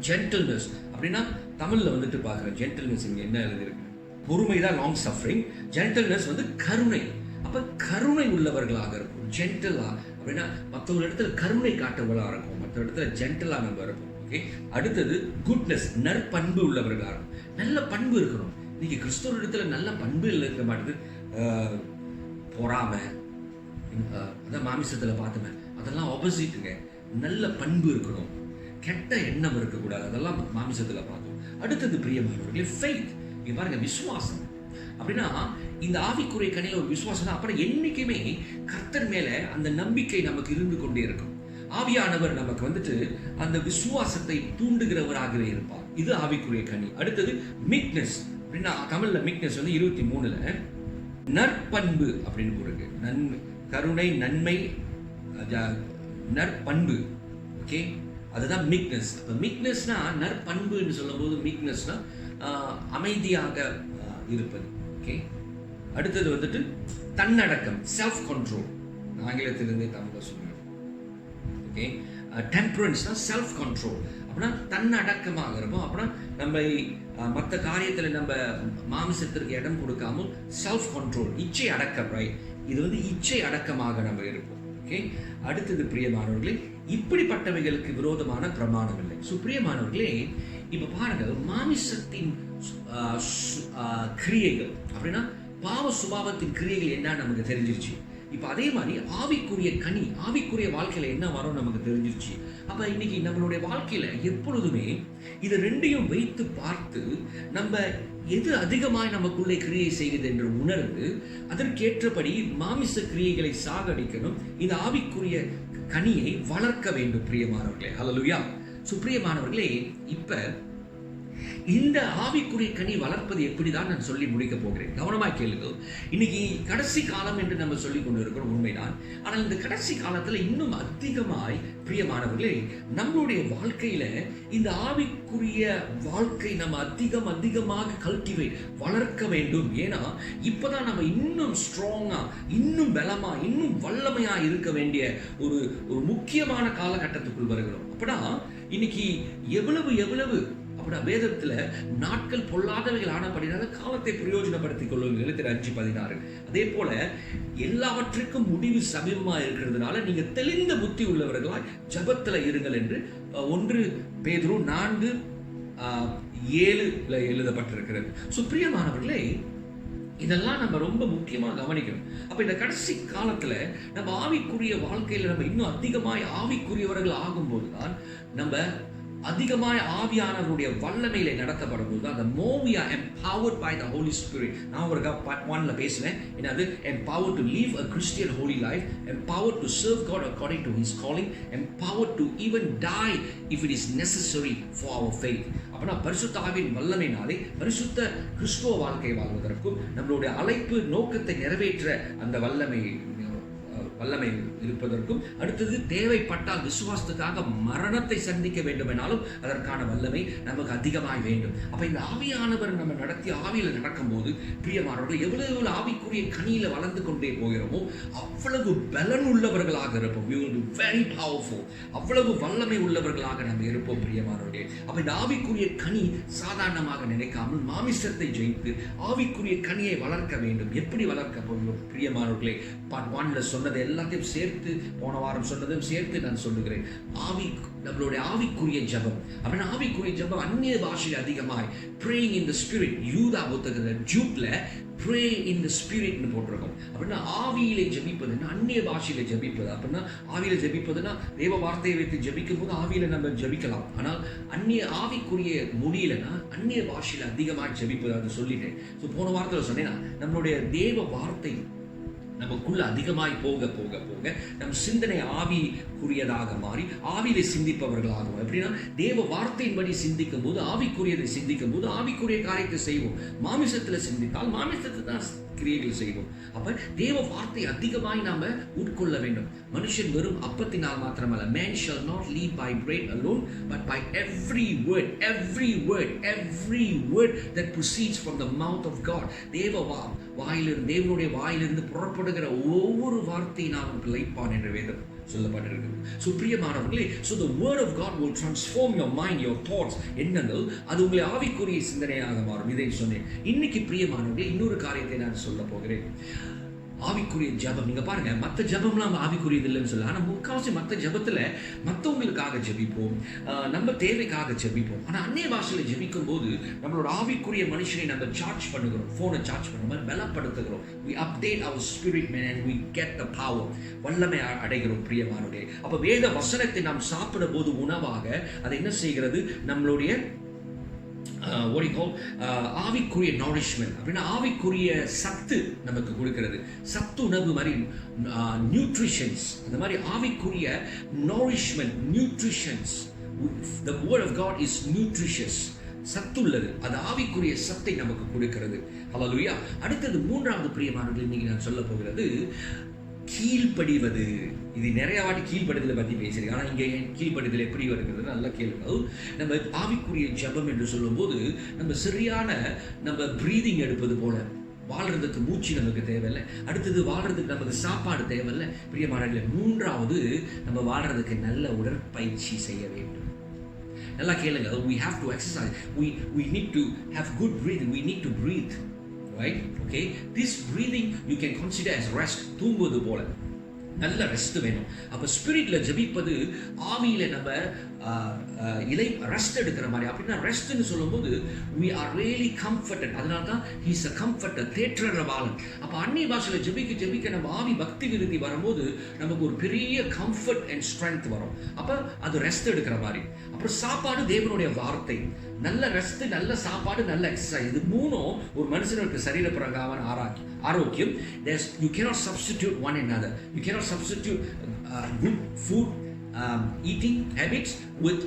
ஜென்டில்னஸ். அப்படின்னா தமிழ்ல பார்க்குறேன், ஜென்டில்னஸ் இங்க என்ன எழுதியிருக்கு? பொறுமை தான் லாங் சஃபரிங். ஜென்டில்னஸ் கருணை. அப்ப கருணை உள்ளவர்களாக இருக்கும். ஜென்டிலா அப்படின்னா மற்றவங்க இடத்துல கருணை காட்டவர்களாக இருக்கும், மற்ற இடத்துல ஜென்டிலா நம்ம இருப்போம். அடுத்தது குட்னஸ், நற்பண்பு உள்ளவர்களாக இருக்கும். நல்ல பண்பு இருக்கணும். இன்னைக்கு கிறிஸ்தவ இடத்துல நல்ல பண்பு இருக்க மாட்டேது. பொறாமை, அதான் மாமிசத்துல பார்த்துமே, அதெல்லாம் ஆப்போசிட்டுங்க. நல்ல பண்பு இருக்கணும், கெட்ட எண்ணம் இருக்கக்கூடாது. அதெல்லாம் மாமிசத்துல பார்த்தோம். அடுத்தது பிரியமானவர்களே, ஃபெய்த். இங்க பாருங்க, விசுவாசம். அப்படின்னா இந்த ஆவிக்குரிய கனியில ஒரு விசுவாசம். அப்புறம் என்னைக்குமே கர்த்தர் மேல அந்த நம்பிக்கை நமக்கு இருந்து கொண்டே இருக்கும். ஆவியானவர் நமக்கு அந்த விசுவாசத்தை தூண்டுகிறவராகவே இருப்பார். இது ஆவிக்குரிய கனி. அடுத்தது மீக்னஸ். அப்படின்னா தமிழ்ல மீக்னஸ் 23 நற்பண்பு அப்படின்னு போருக்கு. கருணை, நன்மை, நற்பண்பு. ஓகே, அதுதான் மீக்னஸ். மீக்னஸ்னா நற்பண்புன்னு சொல்லும் போது மீக்னஸ்னா அமைதியாக இருப்பது. ஓகே, அடுத்தது தன்னடக்கம், செல்ஃப் கண்ட்ரோல். ஆங்கிலத்திலிருந்தே தமிழ்ல சொல்லுவேன். ஓகே, டெம்பரன்ஸ்னா செல்ஃப் கண்ட்ரோல். அப்படின்னா தன்னடக்கமாக இருப்போம். அப்படின்னா நம்ம மற்ற காரியத்தில் நம்ம மாமிசத்திற்கு இடம் கொடுக்காமல் செல்ஃப் கண்ட்ரோல், இச்சை அடக்கம். ரைட், இது இச்சை அடக்கமாக நம்ம இருப்போம். ஓகே, அடுத்தது பிரியமானவர்களே, இப்படிப்பட்டவைகளுக்கு விரோதமான பிரமாணம் இல்லை. பிரியமானவர்களே, இப்ப பாருங்க, மாமிசத்தின் கிரியைகள் அப்படின்னா பாவ சுபாவத்தின் கிரியைகள் என்ன நமக்கு தெரிஞ்சிருச்சு. இப்ப அதே மாதிரி ஆவிக்குரிய கனி, ஆவிக்குரிய வாழ்க்கையில என்ன வரும் நமக்கு தெரிஞ்சிருச்சு. அப்ப இன்னைக்கு நம்மளுடைய வாழ்க்கையில எப்பொழுதுமே இது ரெண்டையும் வைத்து பார்த்து நம்ம எது அதிகமாய் நமக்குள்ளே கிரியை செய்கிறது என்று உணர்ந்து அதற்கேற்றபடி மாமிச கிரியைகளை சாகடிக்கணும். இந்த ஆவிக்குரிய கனியை வளர்க்க வேண்டும். பிரியமானவர்களே, ஹல்லேலூயா. பிரியமானவர்களே, இப்ப இந்த ஆவிக்குரிய கனி வளர்ப்பது எப்படிதான் நான் சொல்லி முடிக்க போகிறேன். கவனமாய் கேளுங்கள். இன்னைக்கு கடைசி காலம் என்று நம்ம சொல்லிக் கொண்டு இருக்கிறோம், உண்மைதான். ஆனால் இந்த கடைசி காலத்துல இன்னும் அதிகமாய் பிரியமானவர்களே, நம்மளுடைய வாழ்க்கையில இந்த ஆவிக்குரிய வாழ்க்கை நம்ம அதிகமாக கல்டிவேட் வளர்க்க வேண்டும். ஏன்னா இப்பதான் நம்ம இன்னும் ஸ்ட்ராங்கா, இன்னும் பலமா, இன்னும் வல்லமையா இருக்க வேண்டிய ஒரு முக்கியமான காலகட்டத்துக்குள் வருகிறோம். அப்படா இன்னைக்கு எவ்வளவு அப்படின்னா வேதத்துல நாட்கள் பொல்லாதவைகள் ஆனபடினால காலத்தை பிரயோஜனப்படுத்திக் கொள்ளுங்கள், எழுதிற 5:16. அதே போல எல்லாவற்றுக்கும் முடிவு சமீபமா இருக்கிறதுனால நீங்க தெளிந்த புத்தி உள்ளவர்களாய் ஜபத்துல இருங்கள் என்று 1 பேதுரு 4:7 எழுதப்பட்டிருக்கிறது. பிரியமானவர்களே, இதெல்லாம் நம்ம ரொம்ப முக்கியமாக கவனிக்கணும். அப்ப இந்த கடைசி காலத்துல நம்ம ஆவிக்குரிய வாழ்க்கையில நம்ம இன்னும் அதிகமாய் ஆவிக்குரியவர்கள் ஆகும்போதுதான், நம்ம அதிகமாய் ஆவியானவருடைய வல்லமையில நடத்தப்படும் போது the more we are empowered by the Holy Spirit. நான் ஒரு part 1ல பேசினேன், என்னது empowered to live a Christian holy life, empowered to serve God according to His calling, empowered to even die if it is necessary for our faith. அப்பனா பரிசுத்த ஆவியின் வல்லமையினாலே பரிசுத்த கிறிஸ்துவ வாழ்க்கை வாழ்வதற்கும் நம்மளுடைய அழைப்பு நோக்கத்தை நிறைவேற்ற அந்த வல்லமை இருப்பதற்கும், அடுத்தது தேவைப்பட்டால் விசுவாசத்துக்காக மரணத்தை சந்திக்க வேண்டும் என்னாலும் அதற்கான வல்லமை நமக்கு அதிகமாய் வேண்டும். அப்ப இந்த ஆவியானவர் நம்ம நடத்தி ஆவியில நடக்கும் போது பிரியமானவர்கள், எவ்வளவு ஆவிக்குரிய கனியில வளர்ந்து கொண்டே போகிறோமோ அவ்வளவு பலன் உள்ளவர்களாக இருப்போம். we will be very powerful. அவ்வளவு வல்லமை உள்ளவர்களாக நம்ம இருப்போம் பிரியமானவர்களே. அப்ப இந்த ஆவிக்குரிய கனி சாதாரணமாக நினைக்காமல் மாமிசத்தை ஜெயித்து ஆவிக்குரிய கனியை வளர்க்க வேண்டும். எப்படி வளர்க்க போகிறோம் பிரியமானவர்களே? பார்ட் 1ல சொன்னதை எல்லாத்தையும் சேர்த்து, போன வாரம் சொன்னதும் சேர்த்து நான் சொல்லுகிறேன். நம்மளுடைய ஆவிக்குரிய ஜபம் அப்படின்னா, ஆவிக்குரிய ஜபம் அந்நிய பாஷையில் அதிகமாய் praying in the spirit. யூதா புத்தகத்துல ஜூட்ல pray in the spirit னு போட்டிருக்கோம். அப்படின்னா ஆவியிலே ஜெபிப்பதுன்னா அந்நிய பாஷையில ஜெபிப்பது. அப்படின்னா ஆவியில ஜெபிப்பதுன்னா தேவ வார்த்தையை வைத்து ஜெபிக்கும் போது ஆவியில நம்ம ஜெபிக்கலாம். ஆனால் அந்நிய ஆவிக்குரிய முடியலன்னா அந்நிய பாஷையில அதிகமாக ஜெபிப்பது. அது சொல்லிட்டேன். போன வாரத்தில் சொன்னேன்னா, நம்மளுடைய தேவ வார்த்தை நமக்குள்ள அதிகமாய் போக போக போக நம் சிந்தனை ஆவிக்குரியதாக மாறி ஆவியிலே சிந்திப்பவர்களாகும். எப்படின்னா தேவ வார்த்தையின்படி சிந்திக்கும் போது, ஆவிக்குரியதை சிந்திக்கும் போது ஆவிக்குரிய காரியத்தை செய்வோம். மாமிசத்துல சிந்தித்தால் மாமிசத்தை தான் கிரியைகள் செய்வோம். அப்ப தேவ வார்த்தை அதிகமாய் நாம உட்கொள்ள வேண்டும். மனுஷன் வெறும் அப்பத்தினால் மாத்திரமல்ல, man shall not live by bread alone but by every word that proceeds from the mouth of God. வாயிலிருந்து, தேவனுடைய வாயிலிருந்து புறப்படுகிற ஒவ்வொரு வார்த்தையினாலும் பிழைப்பான் என்று வேதம் சொல்லப்பட்டிருக்கு. பிரியமானவர்களே, the word of God will transform your mind, your thoughts. எண்ணங்கள் அது உங்களை ஆவிக்குரிய சிந்தனையாக மாறும். இதை சொன்னேன். இன்னைக்கு பிரியமானவர்களே, இன்னொரு காரியத்தை நான் சொல்ல போகிறேன். ஆவிக்குரிய ஜபம். நீங்க பாருங்க, மற்ற ஜபம்லாம் ஆவிக்குரியது இல்லைன்னு சொல்ல, ஆனா முக்கால்வாசி மற்ற ஜபத்துல மற்றவங்களுக்காக ஜபிப்போம், நம்ம தேவைக்காக ஜபிப்போம். ஆனா அந்நிய பாஷையில ஜபிக்கும் போது நம்மளோட ஆவிக்குரிய மனுஷனை நம்ம சார்ஜ் பண்ணுகிறோம், போனை சார்ஜ் பண்ணுற மாதிரி பலப்படுத்துகிறோம். we update our spirit man and we get the power. வல்லமை அடைகிறோம் பிரியமானவர்களே. அப்ப வேத வசனத்தை நாம் சாப்பிடும் போது உணவாக அதை என்ன செய்கிறது? நம்மளுடைய ஆவிக்குரிய nourishment அப்படின்னா ஆவிக்குரிய சத்து நமக்கு கொடுக்கிறது. சத்து உணவு மாதிரி நியூட்ரிஷன்ஸ், அந்த மாதிரி ஆவிக்குரிய nourishment, nutritions. The word of God is nutritious. சத்துள்ளது. அது ஆவிக்குரிய சத்தை நமக்கு கொடுக்கிறது. ஹல்லேலூயா. அடுத்தது மூன்றாவது பிரியமானவர்களே, இன்னைக்கு நான் சொல்ல போகிறது கீழ்ப்படிவது. இது நிறைய வாட்டி கீழ்ப்படுதலை பற்றி பேசுறீங்க. ஆனால் இங்கே கீழ்ப்படுதல் எப்படி வருகிறது நல்லா கேளுங்க. நம்ம ஆவிக்குரிய ஜபம் என்று சொல்லும்போது நம்ம சரியான நம்ம பிரீதிங் எடுப்பது போல, வாழ்றதுக்கு மூச்சு நமக்கு தேவையில்லை. அடுத்தது வாழ்றதுக்கு நமக்கு சாப்பாடு தேவையில்லை பிரியமானவர்களே. மூன்றாவது நம்ம வாழ்றதுக்கு நல்ல உடற்பயிற்சி செய்ய வேண்டும். நல்லா கேளுங்க. we have to exercise. we need to have good breathing. we need to breathe, right? Okay, this breathing you can consider as rest. தூங்குவது போல நல்ல ரெஸ்ட் வேணும். அப்ப ஸ்பிரிட்ல ஜபிப்பது ஆவியில நம்ம இலை ரெஸ்ட் எடுக்கிற மாதிரி. அப்படின்னா ரெஸ்ட்னு சொல்லும்போது we are really comforted. அதனால தான் he is a comforter, தேற்றரவாளன். அப்ப அந்நிய பாஷையில ஜபிக்க நம்ம ஆவி பக்தி விருத்தி வரும்போது நமக்கு ஒரு பெரிய கம்ஃபர்ட் அண்ட் ஸ்ட்ரென்த் வரும். அப்ப அது ரெஸ்ட் எடுக்கிற மாதிரி. அப்புறம் சாப்பாடு தேவனுடைய வார்த்தை. நல்ல ரெஸ்ட், நல்ல சாப்பாடு, நல்ல எக்ஸசைஸ், இது மூணும் ஒரு மனுஷனுக்கு சரீர பிரகாரமான ஆரோக்கியம். You cannot substitute one another. You cannot substitute good food eating habits with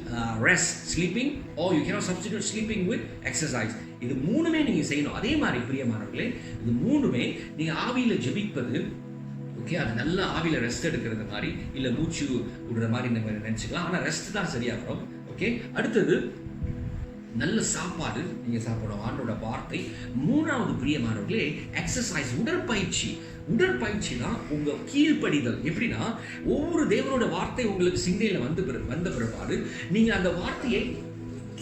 rest, sleeping, or you cannot substitute sleeping with exercise. இது மூணுமே நீங்க செய்யணும். அதே மாதிரி பிரியமானவர்களே, இது மூணுமே நீங்க ஆவியில ஜெபிப்பது, ஓகே, அது நல்ல ஆவியில ரெஸ்ட் எடுக்கிறது மாதிரி, இல்ல மூச்சு விடுற மாதிரி நம்ம நினைச்சுக்கலாம். ஆனா ரெஸ்ட் தான் சரியா வரும். ஓகே, அடுத்தது நல்ல சாப்பாடு நீங்க சாப்பிடணும், ஆண்டோட வார்த்தை. மூணாவது பிரியமானவர்களே, எக்ஸசைஸ், உடற்பயிற்சி தான் உங்க கீழ்ப்படிதல். எப்படின்னா, ஒவ்வொரு தேவனோட வார்த்தை உங்களுக்கு சிந்தையில வந்த பிறகு நீங்க அந்த வார்த்தையை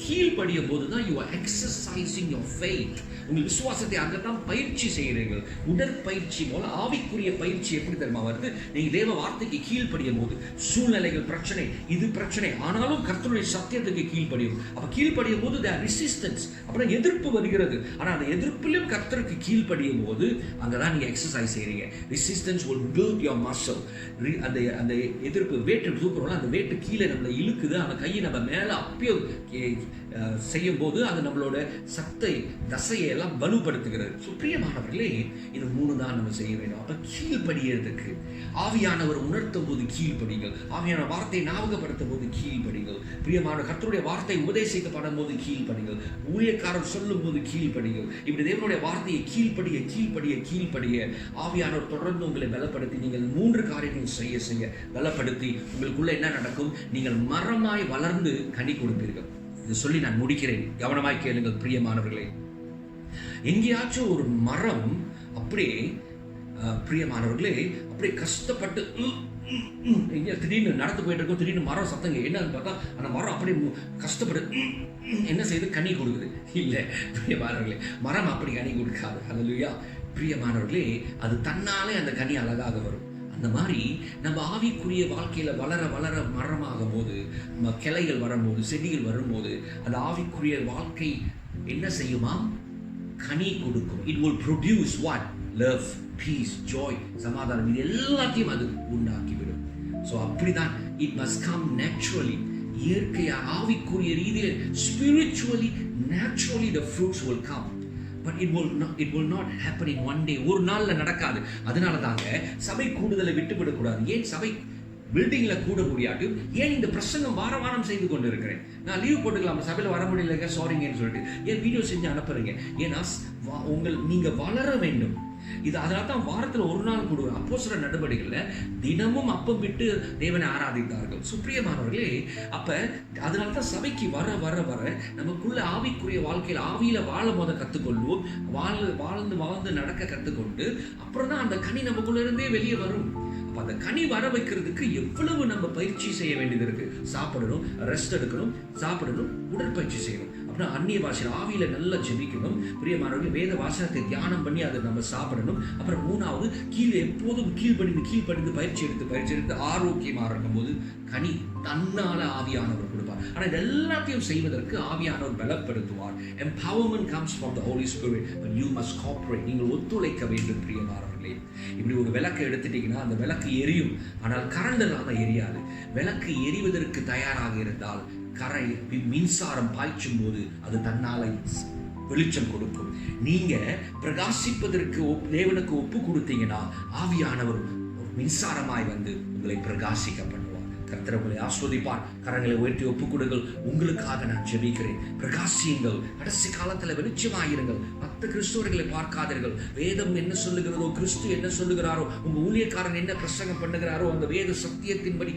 கீழ்ப்படியும் போதுதான் you are exercising your faith. உங்கள் விசுவாசத்தை அங்கதான் பயிற்சி செய்கிறீர்கள். உடற்பயிற்சி போல ஆவிக்குரிய பயிற்சி எப்படி தெரியுமா வருது? நீங்க தேவ வார்த்தைக்கு கீழ்ப்படியும் போது சூழ்நிலைகள் பிரச்சனை, இது பிரச்சனை, ஆனாலும் கர்த்தருடைய சத்தியத்துக்கு கீழ்ப்படியும். அப்ப கீழ்ப்படியும் போது there resistance, அப்புறம் எதிர்ப்பு வருகிறது. ஆனா அந்த எதிர்ப்பிலும் கர்த்தருக்கு கீழ்ப்படியும் போது அங்கதான் நீங்க எக்ஸசைஸ் செய்றீங்க. resistance will build your muscle. அந்த எதிர்ப்பு வேட்டு தூக்குறோம்ல, அந்த வேட்டு கீழே நம்மளை இழுக்குது, அந்த கையை நம்ம மேல அப்பயே செய்யும் போது அது நம்மளோட சத்தை தசையை எல்லாம் வலுப்படுத்துகிறது. பிரியமானவர்களே, இது மூணு தான் நம்ம செய்ய வேண்டும். அப்ப கீழ்ப்படியறதுக்கு ஆவியானவர் உணர்த்தும் போது கீழ்ப்படிகள், ஆவியான வார்த்தை ஞாபகப்படுத்தும் போது கீழ்ப்படிகள், பிரியமான கர்த்தருடைய வார்த்தை உபதேசிக்கப்படும் போது கீழ்ப்படிகள், ஊழியக்காரர் சொல்லும் போது கீழ்ப்படிகள். இப்படி தேவனுடைய வார்த்தையை கீழ்ப்படிய ஆவியானவர் தொடர்ந்து உங்களை பலப்படுத்தி நீங்கள் 3 காரியங்கள் செய்ய பலப்படுத்தி உங்களுக்குள்ள என்ன நடக்கும்? நீங்கள் மரமாய் வளர்ந்து கனி கொடுப்பீர்கள். இது சொல்லி நான் முடிக்கிறேன். கவனமாய் கேளுங்கள் பிரியமானவர்களே. எங்கேயாச்சும் ஒரு மரம் அப்படியே பிரியமானவர்களே அப்படியே கஷ்டப்பட்டு திடீர்னு நடந்து போயிட்டு இருக்கும், திடீர்னு மரம் சத்தங்க என்னன்னு பார்த்தா அந்த மரம் அப்படியே கஷ்டப்பட்டு என்ன செய்யுது? கனி கொடுக்குது. இல்லை பிரியமானவர்களே, மரம் அப்படி கனி கொடுக்காது. ஹல்லேலூயா. பிரியமானவர்களே, அது தன்னாலே அந்த கனி அழகாக வரும். அந்த மாதிரி நம்ம ஆவிக்குரிய வாழ்க்கையில வளர மரமாகும் போது, நம்ம கிளைகள் வரும்போது, செடிகள் வரும்போது, அந்த ஆவிக்குரிய வாழ்க்கை என்ன செய்யுமா? கனி கொடுக்கும். It will produce what? Love, peace, joy, சமாதானம். இது எல்லாத்தையும் அது உண்டாக்கிவிடும். ஸோ அப்படிதான் it must come naturally. இயற்கையா ஆவிக்குரிய ரீதியில் spiritually, naturally the fruits will come. But it will not happen in one day. ஒரு நாள்ல நடக்காது. அதனால தாங்க சபை கூடுதலை விட்டுவிடக்கூடாது. ஏன் சபை பில்டிங்ல கூட முடியாது? ஏன் இந்த பிரசங்கம் வாரம் செய்து கொண்டு இருக்கிறேன்? நான் லீவ் போட்டுக்கலாம், சபையில வர முடியலங்க, சாரிங்கன்னு சொல்லிட்டு ஏன் வீடியோ செஞ்சு அனுப்புறீங்க? ஏன்னா நீங்க வளர வேண்டும். இது அதனால தான் வாரத்தில் ஒரு நாள் கூடுவோம். அப்போஸ்தலர் நடவடிக்கைகள்ல தினமும் அப்பம் விட்டு தேவனை ஆராதித்தார்கள். சுப்பிரியமானவர்களே, அப்ப அதனால தான் சபைக்கு வர நமக்குள்ள ஆவிக்குரிய வாழ்க்கையில் ஆவியில வாழ கற்றுக்கொள்வோம். வாழ்ந்து நடக்க கற்றுக்கொண்டு அப்புறம் தான் அந்த கனி நமக்குள்ள இருந்தே வெளியே வரும். அப்ப அந்த கனி வர வைக்கிறதுக்கு எவ்வளவு நம்ம பயிற்சி செய்ய வேண்டியது இருக்கு. சாப்பிடணும், ரெஸ்ட் எடுக்கணும், சாப்பிடணும், உடற்பயிற்சி செய்யணும். அப்புறம் அந்நிய பாஷையில் ஆவியில நல்லா ஜெபிக்கணும். பிரியமானவர்கள், வேத வாசனத்தை தியானம் பண்ணி அதை நம்ம சாப்பிடணும். அப்புறம் 3வது, எப்போதும் கீழ்ப்படிந்து பயிற்சி எடுத்து ஆரோக்கியமா இருக்கும் போது கனி தன்னால ஆவியானவர் கொடுப்பார். ஆனா இது எல்லாத்தையும் செய்வதற்கு ஆவியானவர் பலப்படுத்துவார். Empowerment comes from the Holy Spirit, but you must cooperate. நீங்கள் ஒத்துழைக்க வேண்டும் பிரியமானவர்களே. இப்படி ஒரு விளக்கை எடுத்துட்டீங்கன்னா அந்த விளக்கு எரியும், ஆனால் கரண்ட் இல்லாம எரியாது. விளக்கு எரிவதற்கு தயாராக இருந்தால் மின்சாரம் பாய்ச்சும் போது அது தன்னால வெளிச்சம் கொடுக்கும். நீங்க பிரகாசிப்பதற்கு தேவனுக்கு ஒப்பு கொடுத்தீங்கன்னா ஆவியானவர் மின்சாரமாய் வந்து உங்களை பிரகாசிக்க பண்ணுவார். கர்த்தர் உங்களை ஆஸ்வதிப்பார். கரங்களை உயர்த்தி ஒப்புக் கொடுங்கள். உங்களுக்காக நான் ஜெபிக்கிறேன். பிரகாசியுங்கள். கடைசி காலத்துல வெளிச்சமாயிருங்கள். மற்ற கிறிஸ்தவர்களை பார்க்காதீர்கள். வேதம் என்ன சொல்லுகிறதோ, கிறிஸ்து என்ன சொல்லுகிறாரோ, உங்க ஊழியக்காரன் என்ன பிரசங்கம் பண்ணுகிறாரோ அந்த வேத சத்தியத்தின்படி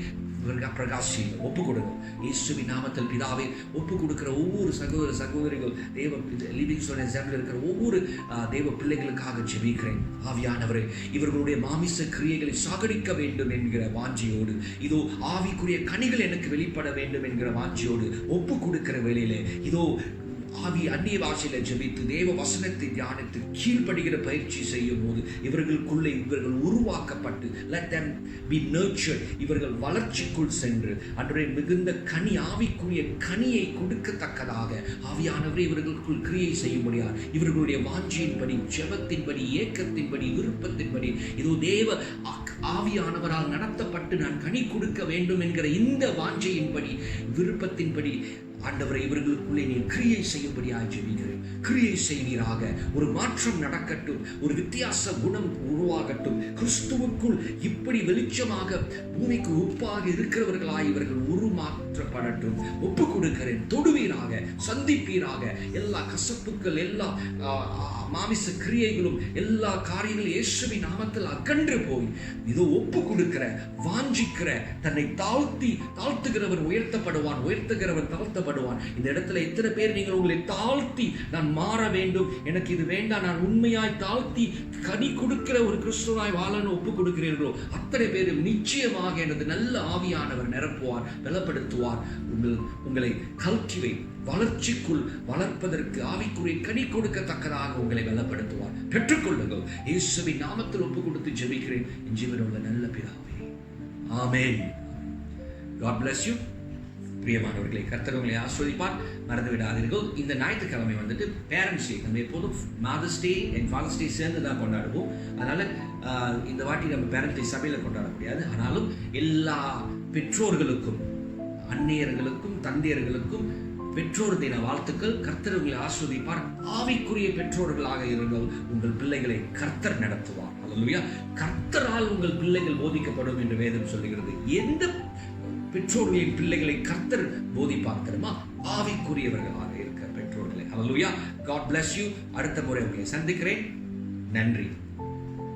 பிரகாசியுங்கள். ஒப்பு கொடுங்க. இயேசுவின் நாமத்தில் பிதாவே, ஒப்பு கொடுக்கிற ஒவ்வொரு சகோதரிகள் தேவ லிவிங் ஸ்டோன் எக்ஸாம்பிள் இருக்கிற ஒவ்வொரு தேவ பிள்ளைகளுக்காக ஜெபிக்கிறேன். ஆவியானவரே, இவர்களுடைய மாமிச கிரியைகளை சாகடிக்க வேண்டும் என்கிற வாஞ்சியோடு, இதோ ஆவிக்குரிய கனிகள் எனக்கு வெளிப்பட வேண்டும் என்கிற வாஞ்சியோடு ஒப்பு கொடுக்கிற வேளையிலே இதோ ஆவி அந்நிய பாஷையில ஜெபித்து தேவ வசனத்தை தியானித்து கீழ்ப்படுகிற பயிற்சி செய்யும் போது இவர்களுக்குள்ளே இவர்கள் உருவாக்கப்பட்டு let them be nurtured, இவர்கள் வளர்ச்சிக்குள் சென்று அன்றைய மிகுந்த கனி ஆவிக்குரிய கனியை கொடுக்கத்தக்கதாக ஆவியானவரே இவர்களுக்குள் கிரியை செய்யும்படியார் இவர்களுடைய வாஞ்சியின்படி, ஜெபத்தின்படி, ஏக்கத்தின்படி, விருப்பத்தின்படி இதோ தேவ ஆவியானவரால் நடத்தப்பட்டு நான் கனி கொடுக்க வேண்டும் என்கிற இந்த வாஞ்சையின்படி, விருப்பத்தின்படி ஆண்டவரை இவர்களுக்குள்ளே நீர் கிரியை செய்யும்படியாக ஜெபிக்கிறேன். கிரியை செய்வீராக. ஒரு மாற்றம் நடக்கட்டும், ஒரு வித்தியாச குணம் உருவாகட்டும். கிறிஸ்துவுக்குள் இப்படி வெளிச்சமாக பூமிக்கு உப்பாக இருக்கிறவர்களாய் இவர்கள் உருமாற்றப்படட்டும். ஒப்பு கொடுக்கிறேன். தொடுவீராக, சந்திப்பீராக. எல்லா கசப்புக்கள், எல்லா மாமிச கிரியைகளும், எல்லா காரியங்களும் இயேசுவின் நாமத்தில் அகன்று போய் இதோ ஒப்பு கொடுக்கிற, வாஞ்சிக்கிற, தன்னை தாழ்த்துகிறவன் உயர்த்தப்படுவான், உயர்த்துகிறவன் தாழ்த்தப்படுவான். இந்த இடத்துல எத்தனை பேர் நீங்கள் உங்களை தாழ்த்தி நான் மாற வேண்டும், எனக்கு இது வேண்டாம், நான் உண்மையாய் தாழ்த்தி கனி கொடுக்கிற ஒரு கிறிஸ்துவாய் வாழன்னு ஒப்பு கொடுக்கிறீர்களோ அத்தனை பேரும் நிச்சயமாக எனது நல்ல ஆவியானவர் நிரப்புவார், பலப்படுத்துவார். உங்களை கல்டிவேட், வளர்ச்சிக்குள் வளர்ப்பதற்கு, ஆவிக்குரிய கனி கொடுக்கத்தக்கதாக உங்களை பலப்படுத்துவார். பெற்றுக்கொள்ளுங்கள். இயேசுவின் நாமத்தில் ஒப்பு கொடுத்து ஜெபிக்கிறேன் என் ஜீவனுள்ள நல்ல பிதாவே, ஆமென். God bless you. பிரியமானவர்களை, கர்த்தர் உங்களை ஆசீர்வதிப்பார். மறந்து விடாதீர்கள், இந்த ஞாயிற்றுக்கிழமை வந்துட்டு பேரண்ட்ஸ் டே. நம்ம எப்போதும் மதர்ஸ் டே அண்ட் ஃபாதர்ஸ் டே சேர்ந்து தான் கொண்டாடுவோம். அதனால இந்த வாட்டி நம்ம பேரண்ட்ஸ் டே சபையில் கொண்டாட முடியாது. ஆனாலும் எல்லா பெற்றோர்களுக்கும், அன்னையர்களுக்கும், தந்தையர்களுக்கும் பெற்றோர் தின வாழ்த்துக்கள். கர்த்தர் உங்களை ஆசீர்வதிப்பார். ஆவிக்குரிய பெற்றோர்களாக இருங்கள். உங்கள் பிள்ளைகளை கர்த்தர் நடத்துவார். அல்லேலூயா. கர்த்தரால் உங்கள் பிள்ளைகள் போதிக்கப்படும் என்று வேதம் சொல்லுகிறது. எந்த பெற்றோர்களின் பிள்ளைகளை கர்த்தர் போதிப்பார் தெரியுமா? ஆவிக்குரியவர்களாக இருக்கிற பெற்றோர்களை. அல்லேலூயா. God bless you. அடுத்த முறை உங்களை சந்திக்கிறேன். நன்றி.